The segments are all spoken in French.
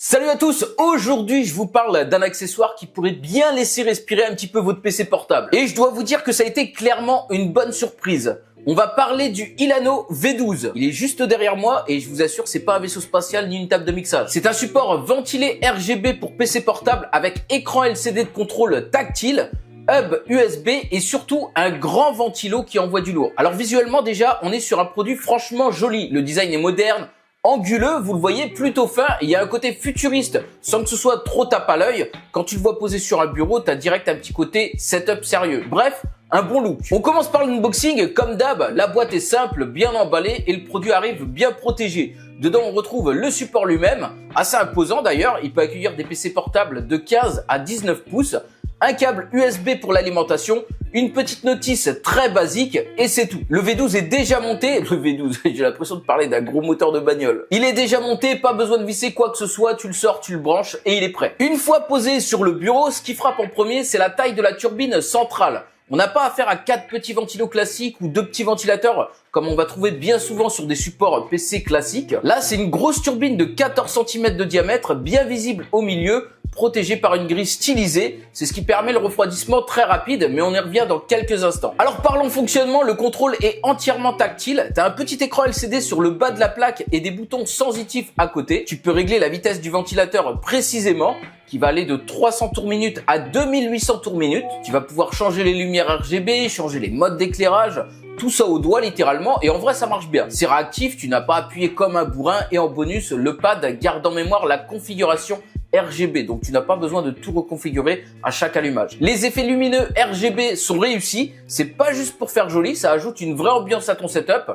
Salut à tous, aujourd'hui je vous parle d'un accessoire qui pourrait bien laisser respirer un petit peu votre PC portable. Et je dois vous dire que ça a été clairement une bonne surprise. On va parler du Ilano V12. Il est juste derrière moi et je vous assure c'est pas un vaisseau spatial ni une table de mixage. C'est un support ventilé RGB pour PC portable avec écran LCD de contrôle tactile, hub USB et surtout un grand ventilo qui envoie du lourd. Alors visuellement déjà on est sur un produit franchement joli. Le design est moderne, anguleux, vous le voyez, plutôt fin. Il y a un côté futuriste sans que ce soit trop tape à l'œil. Quand tu le vois posé sur un bureau, tu as direct un petit côté setup sérieux. Bref, un bon look. On commence par l'unboxing. Comme d'hab, la boîte est simple, bien emballée et le produit arrive bien protégé. Dedans, on retrouve le support lui-même, assez imposant d'ailleurs. Il peut accueillir des PC portables de 15 à 19 pouces. Un câble USB pour l'alimentation, une petite notice très basique et c'est tout. Le V12 est déjà monté, le V12, j'ai l'impression de parler d'un gros moteur de bagnole. Il est déjà monté, pas besoin de visser quoi que ce soit, tu le sors, tu le branches et il est prêt. Une fois posé sur le bureau, ce qui frappe en premier, c'est la taille de la turbine centrale. On n'a pas affaire à 4 petits ventilos classiques ou 2 petits ventilateurs comme on va trouver bien souvent sur des supports PC classiques. Là, c'est une grosse turbine de 14 cm de diamètre, bien visible au milieu, protégée par une grille stylisée. C'est ce qui permet le refroidissement très rapide, mais on y revient dans quelques instants. Alors parlons fonctionnement, le contrôle est entièrement tactile. Tu as un petit écran LCD sur le bas de la plaque et des boutons sensitifs à côté. Tu peux régler la vitesse du ventilateur précisément, qui va aller de 300 tours minute à 2800 tours minute. Tu vas pouvoir changer les lumières RGB, changer les modes d'éclairage, tout ça au doigt littéralement, et en vrai ça marche bien. C'est réactif, tu n'as pas appuyé comme un bourrin, et en bonus, le pad garde en mémoire la configuration RGB, donc tu n'as pas besoin de tout reconfigurer à chaque allumage. Les effets lumineux RGB sont réussis, c'est pas juste pour faire joli, ça ajoute une vraie ambiance à ton setup.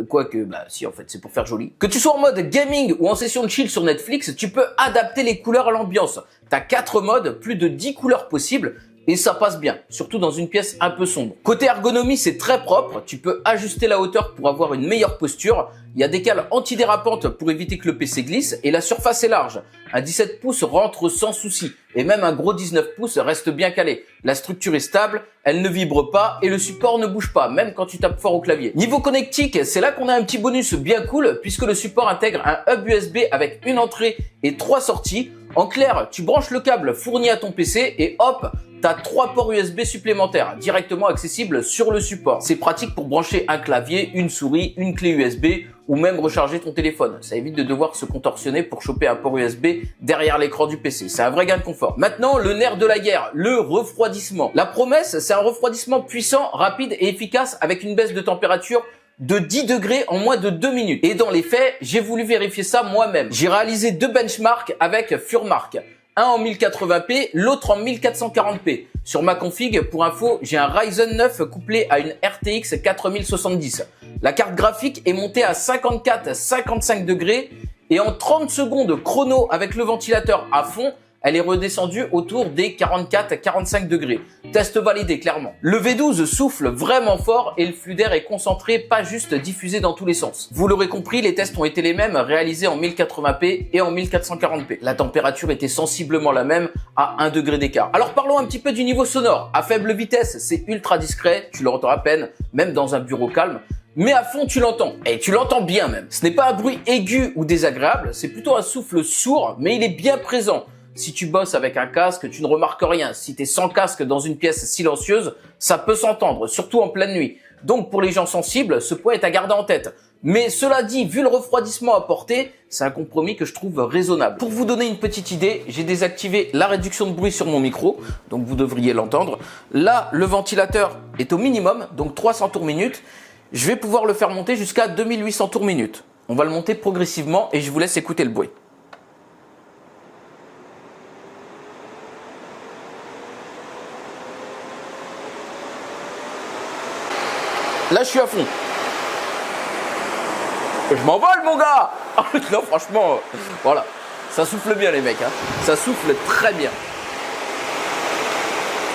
Quoique, si en fait c'est pour faire joli. Que tu sois en mode gaming ou en session de chill sur Netflix, tu peux adapter les couleurs à l'ambiance. T'as 4 modes, plus de 10 couleurs possibles. Et ça passe bien, surtout dans une pièce un peu sombre. Côté ergonomie, c'est très propre. Tu peux ajuster la hauteur pour avoir une meilleure posture. Il y a des cales antidérapantes pour éviter que le PC glisse. Et la surface est large. Un 17 pouces rentre sans souci. Et même un gros 19 pouces reste bien calé. La structure est stable, elle ne vibre pas et le support ne bouge pas, même quand tu tapes fort au clavier. Niveau connectique, c'est là qu'on a un petit bonus bien cool, puisque le support intègre un hub USB avec une entrée et 3 sorties. En clair, tu branches le câble fourni à ton PC et hop, t'as 3 ports USB supplémentaires directement accessibles sur le support. C'est pratique pour brancher un clavier, une souris, une clé USB ou même recharger ton téléphone. Ça évite de devoir se contorsionner pour choper un port USB derrière l'écran du PC. C'est un vrai gain de confort. Maintenant, le nerf de la guerre, le refroidissement. La promesse, c'est un refroidissement puissant, rapide et efficace avec une baisse de température de 10 degrés en moins de 2 minutes. Et dans les faits, j'ai voulu vérifier ça moi-même. J'ai réalisé 2 benchmarks avec Furmark. Un en 1080p, l'autre en 1440p. Sur ma config, pour info, j'ai un Ryzen 9 couplé à une RTX 4070. La carte graphique est montée à 54-55 degrés et en 30 secondes chrono avec le ventilateur à fond, elle est redescendue autour des 44-45 degrés. Test validé, clairement. Le V12 souffle vraiment fort et le flux d'air est concentré, pas juste diffusé dans tous les sens. Vous l'aurez compris, les tests ont été les mêmes, réalisés en 1080p et en 1440p. La température était sensiblement la même, à 1 degré d'écart. Alors parlons un petit peu du niveau sonore. À faible vitesse, c'est ultra discret, tu l'entends à peine, même dans un bureau calme. Mais à fond, tu l'entends. Et tu l'entends bien même. Ce n'est pas un bruit aigu ou désagréable, c'est plutôt un souffle sourd, mais il est bien présent. Si tu bosses avec un casque, tu ne remarques rien. Si tu es sans casque dans une pièce silencieuse, ça peut s'entendre, surtout en pleine nuit. Donc pour les gens sensibles, ce point est à garder en tête. Mais cela dit, vu le refroidissement apporté, c'est un compromis que je trouve raisonnable. Pour vous donner une petite idée, j'ai désactivé la réduction de bruit sur mon micro, donc vous devriez l'entendre. Là, le ventilateur est au minimum, donc 300 tours minute. Je vais pouvoir le faire monter jusqu'à 2800 tours minute. On va le monter progressivement et je vous laisse écouter le bruit. Là, je suis à fond. Je m'envole, mon gars. Non, franchement, voilà. Ça souffle bien, les mecs. Hein. Ça souffle très bien.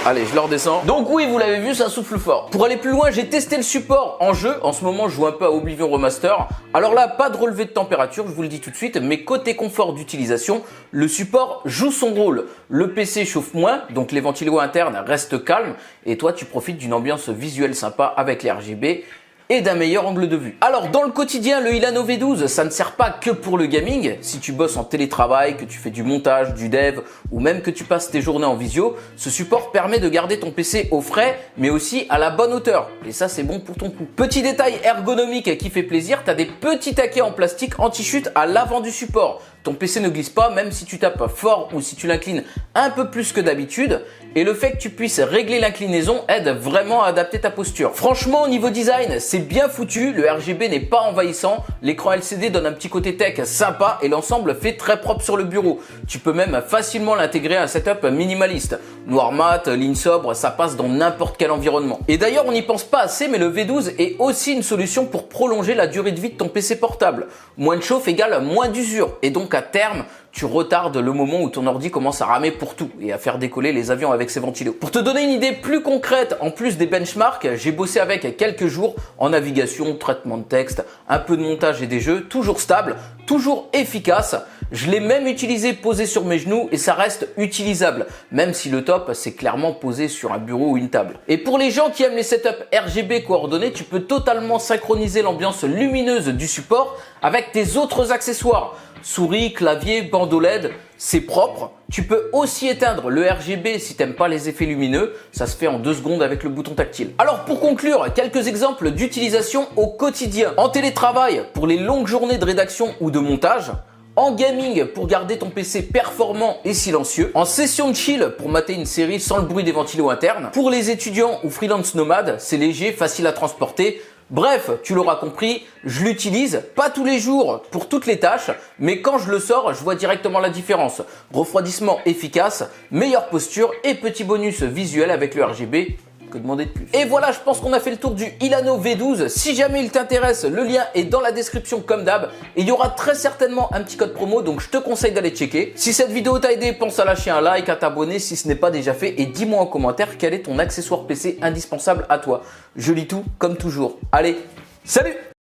Allez, je le redescends. Donc oui, vous l'avez vu, ça souffle fort. Pour aller plus loin, j'ai testé le support en jeu. En ce moment, je joue un peu à Oblivion Remaster. Alors là, pas de relevé de température, je vous le dis tout de suite. Mais côté confort d'utilisation, le support joue son rôle. Le PC chauffe moins, donc les ventilos internes restent calmes. Et toi, tu profites d'une ambiance visuelle sympa avec les RGB. et d'un meilleur angle de vue. Alors dans le quotidien, le Ilano V12, ça ne sert pas que pour le gaming. Si tu bosses en télétravail, que tu fais du montage, du dev ou même que tu passes tes journées en visio, ce support permet de garder ton PC au frais mais aussi à la bonne hauteur. Et ça c'est bon pour ton cou. Petit détail ergonomique qui fait plaisir, tu as des petits taquets en plastique anti-chute à l'avant du support. Ton PC ne glisse pas même si tu tapes fort ou si tu l'inclines un peu plus que d'habitude. Et le fait que tu puisses régler l'inclinaison aide vraiment à adapter ta posture. Franchement, au niveau design, c'est bien foutu. Le RGB n'est pas envahissant. L'écran LCD donne un petit côté tech sympa et l'ensemble fait très propre sur le bureau. Tu peux même facilement l'intégrer à un setup minimaliste. Noir mat, ligne sobre, ça passe dans n'importe quel environnement. Et d'ailleurs, on n'y pense pas assez, mais le V12 est aussi une solution pour prolonger la durée de vie de ton PC portable. Moins de chauffe égale moins d'usure. Et donc à terme, tu retardes le moment où ton ordi commence à ramer pour tout et à faire décoller les avions avec ses ventilos. Pour te donner une idée plus concrète, en plus des benchmarks, j'ai bossé avec quelques jours en navigation, traitement de texte, un peu de montage et des jeux, toujours stable, toujours efficace. Je l'ai même utilisé posé sur mes genoux et ça reste utilisable, même si le top c'est clairement posé sur un bureau ou une table. Et pour les gens qui aiment les setups RGB coordonnés, tu peux totalement synchroniser l'ambiance lumineuse du support avec tes autres accessoires. Souris, clavier, bandeau LED, c'est propre. Tu peux aussi éteindre le RGB si t'aimes pas les effets lumineux. Ça se fait en 2 secondes avec le bouton tactile. Alors pour conclure, quelques exemples d'utilisation au quotidien. En télétravail, pour les longues journées de rédaction ou de montage. En gaming, pour garder ton PC performant et silencieux. En session de chill, pour mater une série sans le bruit des ventilos internes. Pour les étudiants ou freelance nomades, c'est léger, facile à transporter. Bref, tu l'auras compris, je l'utilise pas tous les jours pour toutes les tâches, mais quand je le sors, je vois directement la différence. Refroidissement efficace, meilleure posture et petit bonus visuel avec le RGB. Que demander de plus? Et voilà, je pense qu'on a fait le tour du Ilano V12. Si jamais il t'intéresse, le lien est dans la description comme d'hab. Et il y aura très certainement un petit code promo, donc je te conseille d'aller checker. Si cette vidéo t'a aidé, pense à lâcher un like, à t'abonner si ce n'est pas déjà fait. Et dis-moi en commentaire quel est ton accessoire PC indispensable à toi. Je lis tout comme toujours. Allez, salut!